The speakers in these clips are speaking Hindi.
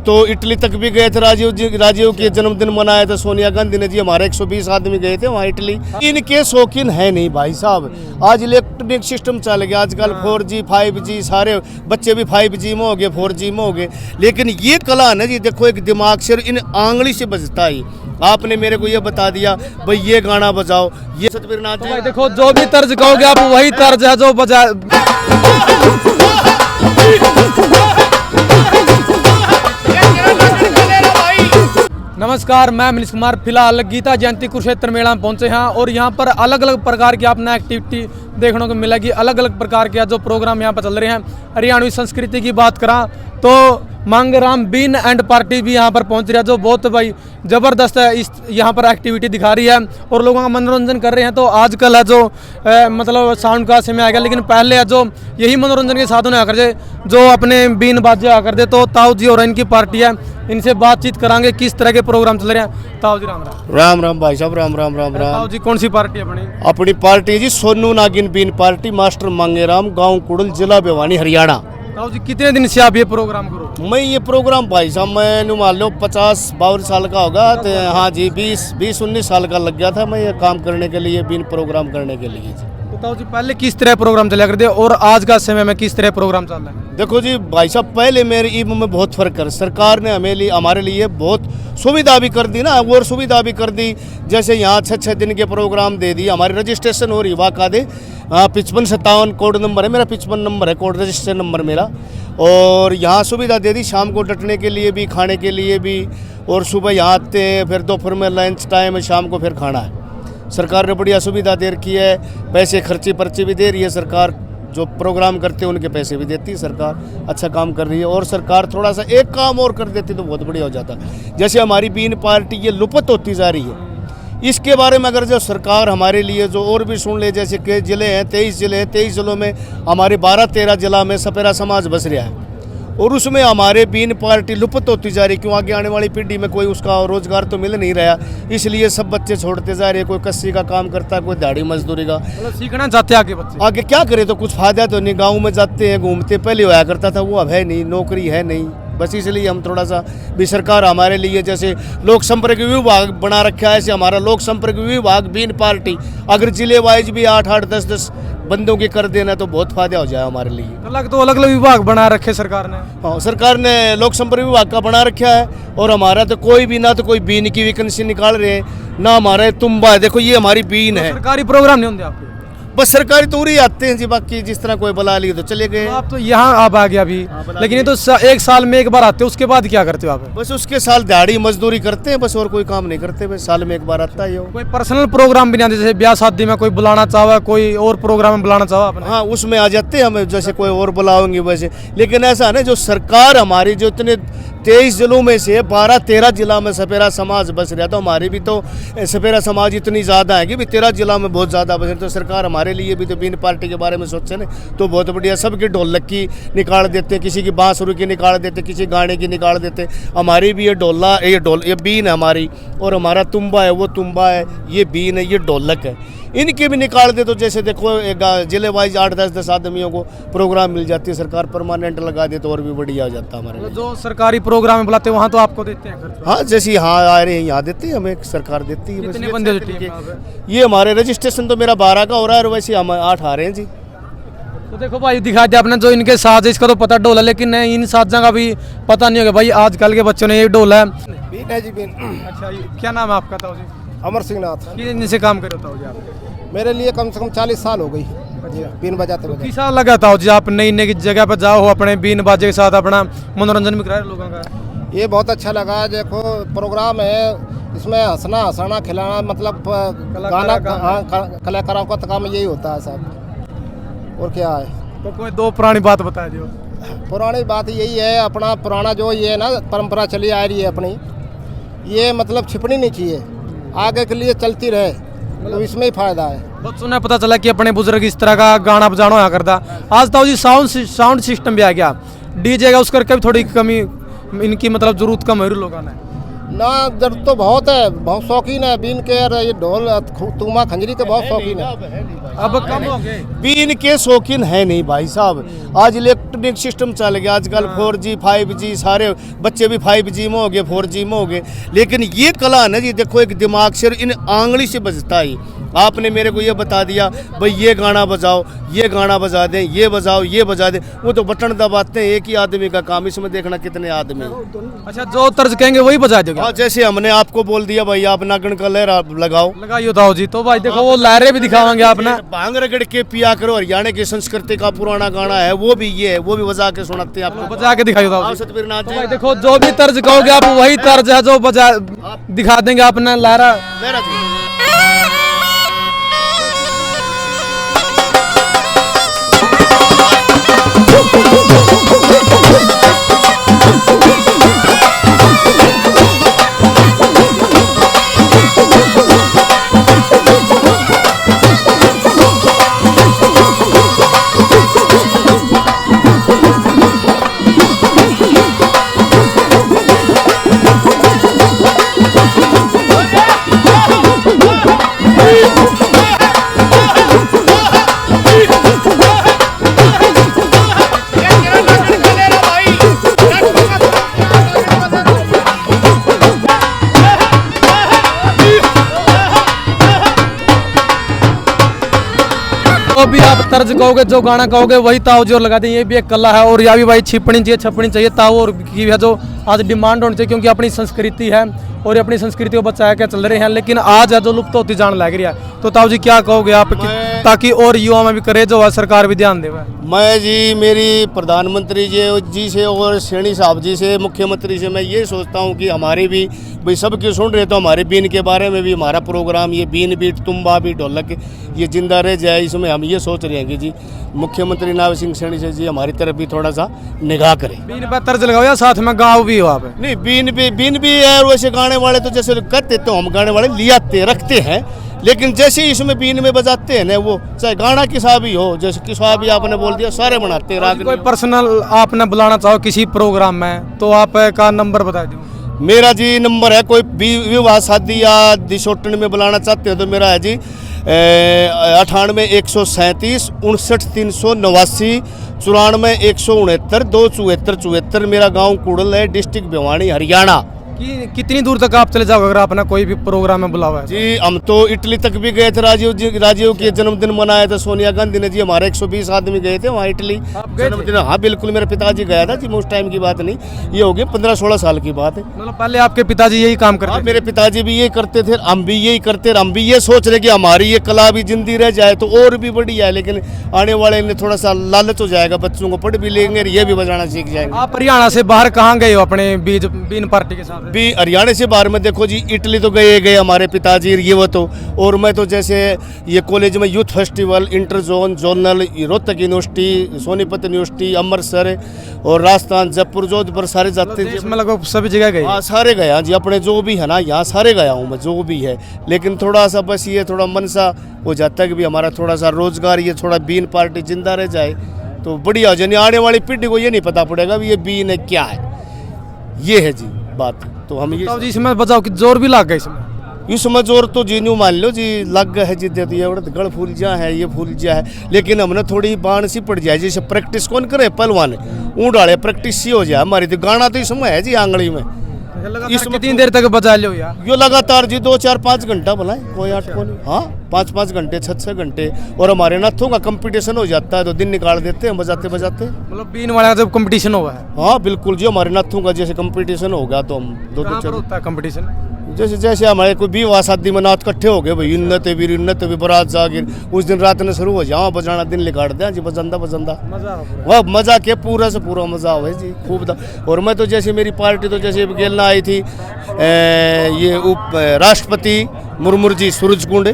तो इटली तक भी गए थे। राजीव के जन्मदिन मनाया था सोनिया गांधी ने जी, हमारे 120 आदमी गए थे वहाँ इटली। इनके शौकीन है नहीं भाई साहब। आज इलेक्ट्रॉनिक सिस्टम चल गया, आजकल 4G 5G, सारे बच्चे भी 5G में हो गए, 4G में हो गए। लेकिन ये कला ना जी, देखो एक दिमाग से इन आंगली से बजता है। आपने मेरे को ये बता दिया भाई ये गाना बजाओ, ये सतबीर नाथ भाई देखो जो भी तर्ज कहोगे आप वही तर्ज है जो बजा। नमस्कार, मैं मनीष कुमार। फिलहाल गीता जयंती कुरुक्षेत्र मेला में पहुंचे हैं और यहाँ पर अलग अलग प्रकार की आपने एक्टिविटी देखने को मिलेगी। अलग अलग प्रकार के जो प्रोग्राम यहाँ पर चल रहे हैं। हरियाणवी संस्कृति की बात करा तो मांगेराम बीन एंड पार्टी भी यहाँ पर पहुंच रहा है, जो बहुत भाई ज़बरदस्त है। इस यहाँ पर एक्टिविटी दिखा रही है और लोगों का मनोरंजन कर रहे हैं। तो आजकल है जो मतलब साउंड का समय आ गया, लेकिन पहले है जो यही मनोरंजन के साधन आकर दे, जो अपने बीन बाजे आकर दे। तो ताऊ जी और इनकी पार्टी है, इनसे बातचीत करांगे किस तरह के प्रोग्राम चल रहे हैं। ताऊ जी राम राम। राम राम भाई साहब, राम राम राम राम। ताऊ जी कौन सी पार्टी है अपनी? अपनी पार्टी जी सोनू नागिन बीन पार्टी, मास्टर मांगेराम, गांव कुड़ल, जिला भिवानी, हरियाणा। ताऊ जी कितने दिन से आप ये प्रोग्राम करो? मैं ये प्रोग्राम भाई साहब मैं मान लो 50-52 साल का होगा। तो हाँ जी 20-19 साल का लग गया था मैं ये काम करने के लिए, बीन प्रोग्राम करने के लिए जी। तो ताऊ जी पहले किस तरह प्रोग्राम चला करते और आज का समय में किस तरह प्रोग्राम चल रहा है? देखो जी भाई साहब, पहले मेरे ईब में बहुत फर्क है। सरकार ने हमारे लिए बहुत सुविधा भी कर दी ना, और सुविधा भी कर दी। जैसे यहाँ 6 दिन के प्रोग्राम दे दी। हमारी रजिस्ट्रेशन हो रही वाका दे 5557 कोड नंबर है मेरा, 55 नंबर है कोड रजिस्ट्रेशन नंबर मेरा। और यहाँ सुविधा दे दी शाम को डटने के लिए भी, खाने के लिए भी। और सुबह यहाँ आते हैं, फिर दोपहर में लंच टाइम है, शाम को फिर खाना है। सरकार ने बढ़िया सुविधा दे रखी है। पैसे खर्ची पर्ची भी दे रही है सरकार। जो प्रोग्राम करते हैं उनके पैसे भी देती है सरकार। अच्छा काम कर रही है। और सरकार थोड़ा सा एक काम और कर देती तो बहुत बढ़िया हो जाता। जैसे हमारी बीन पार्टी ये लुप्त होती जा रही है, इसके बारे में अगर जो सरकार हमारे लिए जो और भी सुन ले। जैसे कि ज़िले हैं 23 ज़िले हैं, 23 ज़िलों में हमारे 12-13 जिला में सपेरा समाज बस रहा है और उसमें हमारे बीन पार्टी लुप्त होती जा रही। क्यों? आगे आने वाली पीढ़ी में कोई उसका रोजगार तो मिल नहीं रहा, इसलिए सब बच्चे छोड़ते जा रहे हैं। कोई कस्सी का काम करता है, कोई दिहाड़ी मजदूरी का। मतलब सीखना चाहते हैं आगे बच्चे। आगे क्या करे तो कुछ फायदा तो नहीं। गाँव में जाते हैं घूमते, पहले होया करता था, वो अब है नहीं, नौकरी है नहीं। बस इसलिए हम थोड़ा सा भी सरकार हमारे लिए जैसे लोक संपर्क विभाग बना रखा है, ऐसे हमारा लोक संपर्क विभाग बीन पार्टी अगर जिले वाइज भी 8-8 10-10 बंदों के कर देना तो बहुत फायदा हो जाए हमारे लिए। अलग अलग विभाग बना रखे सरकार ने। हाँ, सरकार ने लोक संपर्क विभाग का बना रखा है। और हमारा तो कोई भी ना तो कोई बीन की वैकेंसी निकाल रहे हैं ना हमारे तुम्बा है। देखो ये हमारी बीन है। सरकारी प्रोग्राम नहीं होंगे आपके? बस सरकारी तो ही आते हैं जी, बाकी जिस तरह कोई बुला लिए तो चले गए। तो आप तो यहाँ आप आ गया अभी, लेकिन ये तो एक साल में एक बार आते हो, उसके बाद क्या करते हो आप? बस उसके साल दिहाड़ी मजदूरी करते हैं बस, और कोई काम नहीं करते। बस साल में एक बार आता है। कोई पर्सनल प्रोग्राम भी नहीं आते? जैसे ब्याह शादी में कोई बुलाना चाहो, कोई और प्रोग्राम में बुलाना चाहो आपने? हाँ, उसमें आ जाते हैं हम, जैसे कोई और बुलाओगे वैसे। लेकिन ऐसा है ना, जो सरकार हमारी जो इतने 23 जिलों में से 12-13 जिला में सपेरा समाज बस रहा, तो हमारी भी तो सपेरा समाज इतनी ज़्यादा है कि भी 13 जिला में बहुत ज़्यादा बस रहे। तो सरकार हमारे लिए भी तो बीन पार्टी के बारे में सोचे ना तो बहुत बढ़िया। सबकी ढोलक की निकाल देते, किसी की बांसुरी की निकाल देते, किसी गाने की निकाल देते। हमारी भी ये ढोला ये बीन है हमारी, और हमारा तुम्बा है वो तुम्बा है, ये बीन है, ये ढोलक है। इनके भी निकाल दे तो जैसे देखो जिले वाइज 8-10 आदमियों को प्रोग्राम मिल जाती है। सरकार परमानेंट लगा दे तो और भी बढ़िया हो जाता हमारे लिए। जो सरकारी प्रोग्राम में बुलाते हैं वहाँ तो आपको देते हैं? हाँ, जैसे यहाँ आ रहे हैं यहाँ देते हैं हमें, सरकार देती है। कितने बंदे ये हमारे रजिस्ट्रेशन तो मेरा 12 का हो रहा है और वैसे हम 8 आ रहे हैं जी। तो देखो भाई दिखा दिया आपने जो इनके साज है, इसका तो पता ढोल है, लेकिन इन साजा का भी पता नहीं होगा। भाई आजकल के बच्चों ने ये ढोल है। बीन है जी, बीन। अच्छा, क्या नाम है आपका ताऊ जी? अमर सिंह नाथ। कितने दिन से काम कर रहे हो जी आप? मेरे लिए कम से कम 40 साल हो गई बीन बजाते बजाते। किस साल लगा था जी आप नई नई जगह पर जाओ, अपने बीन बाजे के साथ अपना मनोरंजन भी कराए लोगों का? ये बहुत अच्छा लगा। देखो प्रोग्राम है, इसमें हंसना हंसाना खिलाना, मतलब गाना। हाँ, कलाकारों का काम यही होता है साहब, और क्या है। तो कोई 2 पुरानी बात बता दो। पुरानी बात यही है, अपना पुराना जो ये ना परंपरा चली आ रही है अपनी, ये मतलब छिपनी नहीं चाहिए, आगे के लिए चलती रहे, तो इसमें ही फायदा है। बच्चों ने पता चला कि अपने बुजुर्ग इस तरह का गाना बजाना होया करता। आज ताऊ जी साउंड सिस्टम भी आ गया, डीजे का, उस करके भी थोड़ी कमी इनकी मतलब जरूरत कम हो रही लोगों ने। ना जरूरत तो बहुत है, बहुत शौकीन है बीन के, और ये ढोल तूमा खंजरी के बहुत शौकीन है। अब कम हो गए। बीन के शौकीन है नहीं भाई साहब। आज इलेक्ट्रॉनिक सिस्टम चल गया, आजकल 4G 5G, सारे बच्चे भी 5G में हो गए, 4G में हो गए। लेकिन ये कला ना जी, देखो एक दिमाग से इन आंगली से बजता ही। आपने मेरे को ये बता दिया भाई ये गाना बजाओ, ये गाना बजा दें, ये बजाओ, ये बजा दें, वो तो बटन दबाते हैं। एक ही आदमी का काम, इसमें देखना कितने आदमी। अच्छा, जो तर्ज कहेंगे वही बजा दोगे? हाँ, जैसे हमने आपको बोल दिया भाई आप नागन का लहर आप लगाओ, लगाइए तो जी। तो भाई देखो वो लहरें भी दिखावाएंगे आपने। भांग रगड़ के पिया करो, हरियाणा की संस्कृति का पुराना गाना है, वो भी ये है, वो भी बजा के सुनाते हैं आपको। बजा के दिखाइए तो सतबीर नाथ जी। भाई देखो जो भी तर्ज कहोगे आप वही तर्ज है जो बजा दिखा देंगे आपने। लहरा मेरा जी। जो भी आप तर्ज कहोगे, जो गाना कहोगे वही ताव जोर लगा दें। ये भी एक कला है। और या भी भाई छिपनी चाहिए, छपनी चाहिए, ताव और की है जो आज डिमांड होनी चाहिए, क्योंकि अपनी संस्कृति है और अपनी संस्कृति को बचाया क्या चल रहे हैं। लेकिन आज है जो लुप्त होती जान लग रही है। तो ताऊ जी क्या कहोगे आप ताकि और युवा में भी करे, जो है सरकार भी ध्यान दे? मैं जी मेरी प्रधानमंत्री जी से और सैनी साहब जी से, मुख्यमंत्री से मैं ये सोचता हूँ कि हमारे भी भाई सबके सुन रहे तो हमारे बीन के बारे में भी हमारा प्रोग्राम ये बीन बीट तुम्बा भी ढोलक ये जिंदा रह जाए। इसमें हम ये सोच रहे हैं कि जी मुख्यमंत्री नाव सिंह सैनी से जी हमारी तरफ भी थोड़ा सा निगाह करें। बीन पे तर्ज लगाओ या साथ में गाँव भी हो आप? नहीं, बीन भी है। और वैसे गाने वाले तो जैसे कहते तो हम गाने वाले लियाते रखते हैं, लेकिन जैसे ही इसमें बीन में बजाते हैं ना, वो चाहे गाना किसा भी हो, जैसे किसा भी आपने बोल दिया, सारे बनाते हैं राग। कोई पर्सनल आपने बुलाना चाहो किसी प्रोग्राम में तो आपका नंबर बता दो। मेरा जी नंबर है, कोई भी विवाह शादी या दिशोटन में बुलाना चाहते हो तो मेरा है जी 98 137 59 389 94 169 274 मेरा गांव कुड़ल है, डिस्ट्रिक्ट भिवानी, हरियाणा। कितनी दूर तक आप चले जाओगे अगर आपने कोई भी प्रोग्राम में बुलावा है? जी हम तो इटली तक भी गए थे। राजीव के जन्मदिन मनाया था सोनिया गांधी ने जी, हमारे 120 आदमी गए थे वहाँ इटली जन्मदिन। हाँ बिल्कुल, मेरे पिताजी गया था जी, उस टाइम की बात नहीं, ये हो गई 15-16 साल की बात है। मतलब पहले आपके पिताजी यही काम करते थे? मेरे पिताजी भी यही करते थे, हम भी यही करते, हम भी ये सोच रहे कि हमारी ये कला भी जिंदी रह जाए तो और भी बढ़िया है। लेकिन आने वाले में थोड़ा सा लालच हो जाएगा, बच्चों को पढ़ भी लेंगे, ये भी बजाना सीख जाएंगे। आप हरियाणा से बाहर कहाँ गए हो अपने बीन पार्टी के साथ? भी हरियाणा से बाहर में देखो जी, इटली तो गए हमारे पिताजी, ये वो तो। और मैं तो जैसे ये कॉलेज में youth festival, inter zone, zonal, Rohtak university, Sonipat university, Amritsar और राजस्थान, जयपुर, जोधपुर सारे जाते हैं। इसमें लगभग सभी जगह गए? हाँ सारे गया जी, अपने जो भी है ना यहाँ सारे गया हूँ मैं, जो भी है। लेकिन थोड़ा सा बस ये थोड़ा मन सा हो जाता है कि भी हमारा थोड़ा सा रोजगार, ये थोड़ा बीन पार्टी जिंदा रह जाए तो बढ़िया हो जाए। आने वाली पीढ़ी को ये नहीं पता पड़ेगा भी ये बीन है क्या है, ये है जी बात। तो हम ये जी इसमें बजाओ कि जोर भी लग गए इसमें जोर तो जी न्यू मान लो जी लग गए है जी, दे दिया गड़ फूल जा है, ये फूल जा है। लेकिन हमने थोड़ी बाण सी पड़ जाए, जैसे प्रैक्टिस कौन करे, पहलवान ऊँ डाले प्रैक्टिस सी हो जाए हमारी। तो गाना तो इसमें है जी आंगली में, इसमें 3 देर तक बजा लो यार? यो लगातार जी 2-4-5 घंटा बुलाए, कोई 8 को नहीं। हाँ 5-5 घंटे 6-6 घंटे। और हमारे नाथों का कंपटीशन हो जाता है तो दिन निकाल देते हैं बजाते बजाते। मतलब बीन वाला जब कंपटीशन होगा? हाँ बिल्कुल जी, हमारे नाथों का जैसे कंपटीशन होगा तो हम 2-2 होता है कंपटीशन? जैसे हमारे कोई विवाह शादी में नाथ इकट्ठे हो गए भाई, इन्नत वीर इन्नत भी बरात जागिर, उस दिन रात में शुरू हो जाओ बजाना, दिन निकाल दे जी बजंदा वह मजा के पूरा से पूरा मजा हो जी खूब। और मैं तो जैसे मेरी पार्टी तो जैसे गेलना आई थी ये उप राष्ट्रपति मुर्मू जी सूरजकुंड,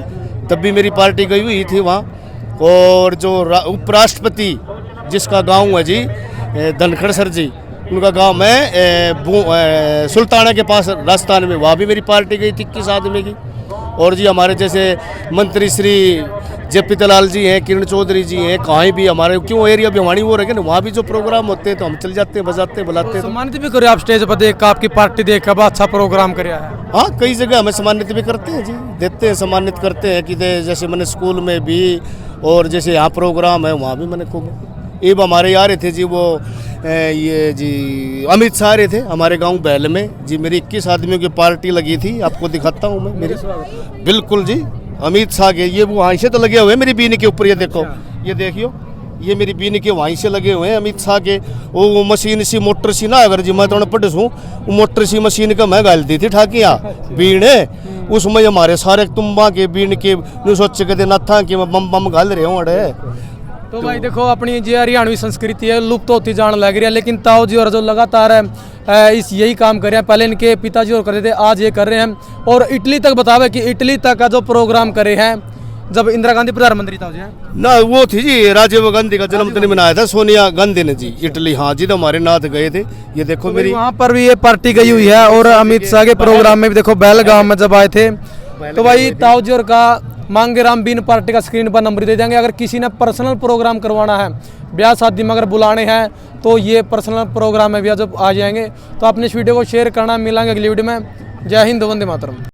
तब भी मेरी पार्टी गई हुई थी वहाँ। और जो उपराष्ट्रपति जिसका गाँव है जी धनखड़ सर जी, उनका गांव में सुल्ताना के पास राजस्थान में, वहाँ भी मेरी पार्टी गई थी 21 आदमी की। और जी हमारे जैसे मंत्री श्री जेपी दलाल जी हैं, किरण चौधरी जी हैं, कहीं भी हमारे क्यों एरिया भिवानी वो रहे ना, वहाँ भी जो प्रोग्राम होते हैं तो हम चल जाते हैं, बजाते हैं, बुलाते हैं। सम्मानित भी करे आप स्टेज पर देख कर, आपकी पार्टी देख कर अच्छा प्रोग्राम कराया है। हाँ, कई जगह हमें सम्मानित भी करते हैं जी, देते हैं, सम्मानित करते हैं कि जैसे मैंने स्कूल में भी, और जैसे यहाँ प्रोग्राम है वहाँ भी मैंने खूब। अब हमारे आ रहे थे जी वो ये जी अमित शाह रहे थे हमारे गांव बैल में जी, मेरी 21 आदमियों की पार्टी लगी थी, आपको दिखाता हूँ मैं मेरी। बिल्कुल जी, अमित शाह के ये वो वहीं से तो लगे हुए हैं मेरी बीनी के ऊपर, ये देखो, ये देखियो, ये मेरी बीनी के वहीं से लगे हुए हैं अमित शाह के। वो मशीन सी मोटर सी ना, अगर जी मैं तो पढ़ सूँ, वो मोटर सी मशीन का मैं गाल दी थी ठाकिया बीण, उसमें हमारे सारे तुम्बा के बीण के सोच के दिन था कि मैं बम बम घाल रहे हूँ अड़े। तो भाई देखो अपनी जो हरियाणवी संस्कृति है लुप्त होती जान लग रही है, लेकिन ताऊ जी और जो लगातार इस यही काम कर रहे हैं, पहले इनके पिताजी और करते थे, आज ये कर रहे हैं। और इटली तक बतावे कि इटली तक का जो प्रोग्राम करे हैं जब इंदिरा गांधी प्रधानमंत्री था जी ना, वो थी जी राजीव गांधी का जन्मदिन मनाया था सोनिया गांधी ने जी, इटली। हाँ जी, तो हमारे नाथ गए थे, ये देखो मेरी वहाँ पर भी ये पार्टी गई हुई है। और अमित शाह के प्रोग्राम में भी देखो बेलगाम में जब आए थे, तो भाई ताऊ जी और का मांगेराम बीन पार्टी का स्क्रीन पर नंबर दे देंगे। अगर किसी ने पर्सनल प्रोग्राम करवाना है, ब्याह शादी में अगर बुलाने हैं, तो ये पर्सनल प्रोग्राम में भी जब आ जाएंगे। तो अपने इस वीडियो को शेयर करना, मिलेंगे अगली वीडियो में। जय हिंद, वंदे मातरम।